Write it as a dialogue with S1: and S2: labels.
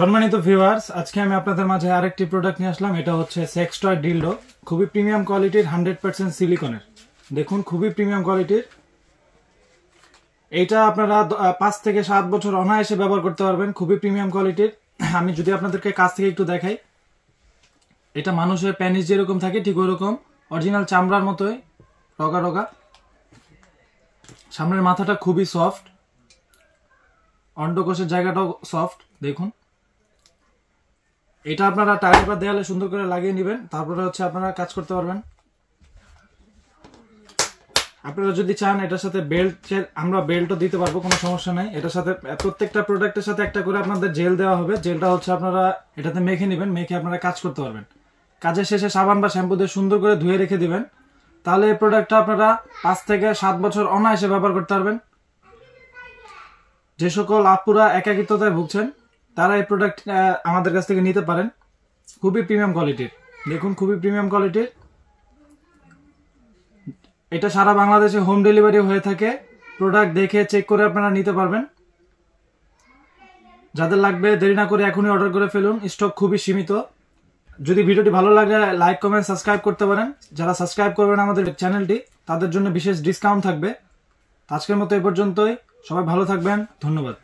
S1: সম্মানিত ভিউয়ার্স, আজকে আমি আপনাদের মাঝে আরেকটি প্রোডাক্ট নিয়ে আসলাম। এটা হচ্ছে সেক্স টয় ডিলডো, খুবই প্রিমিয়াম কোয়ালিটির, 100% সিলিকনের। দেখুন, খুবই প্রিমিয়াম কোয়ালিটির। এইটা আপনারা 5 থেকে 7 বছর অনায়াসে ব্যবহার করতে পারবেন, খুবই প্রিমিয়াম কোয়ালিটির। আমি যদি আপনাদেরকে কাছ থেকে একটু দেখাই, এটা মানুষের প্যানিস যেরকম থাকে ঠিক ওইরকম অরিজিনাল চামড়ার মতোই রগা রগা। সামনের মাথাটা খুবই সফট, অন্ডকোষের জায়গাটাও সফট। দেখুন, এটা আপনারা টায়ার বা দেয়ালে সুন্দর করে লাগিয়ে নেবেন, তারপরে হচ্ছে আপনারা কাজ করতে পারবেন। আপনারা যদি চান এটার সাথে আমরা বেল্টও দিতে পারবো, কোনো সমস্যা নাই। এটার সাথে প্রত্যেকটা প্রোডাক্টের সাথে একটা করে আপনাদের জেল দেওয়া হবে। জেলটা হচ্ছে আপনারা এটাতে মেখে নেবেন, মেখে আপনারা কাজ করতে পারবেন। কাজের শেষে সাবান বা শ্যাম্পু দিয়ে সুন্দর করে ধুয়ে রেখে দিবেন। তাহলে এই প্রোডাক্টটা আপনারা 5 থেকে 7 বছর অনায়াসে ব্যবহার করতে পারবেন। যে সকল আপুরা একাকিত্বতায় ভুগছেন তারা এই প্রোডাক্ট আমাদের কাছ থেকে নিতে পারেন। খুবই প্রিমিয়াম কোয়ালিটির, দেখুন খুবই প্রিমিয়াম কোয়ালিটির। এটা সারা বাংলাদেশে হোম ডেলিভারি হয়ে থাকে। প্রোডাক্ট দেখে চেক করে আপনারা নিতে পারবেন। যাদের লাগবে দেরি না করে এখনই অর্ডার করে ফেলুন, স্টক খুবই সীমিত। যদি ভিডিওটি ভালো লাগে লাইক কমেন্ট সাবস্ক্রাইব করতে পারেন। যারা সাবস্ক্রাইব করবেন আমাদের চ্যানেলটি, তাদের জন্য বিশেষ ডিসকাউন্ট থাকবে। আজকের মতো এ পর্যন্তই। সবাই ভালো থাকবেন, ধন্যবাদ।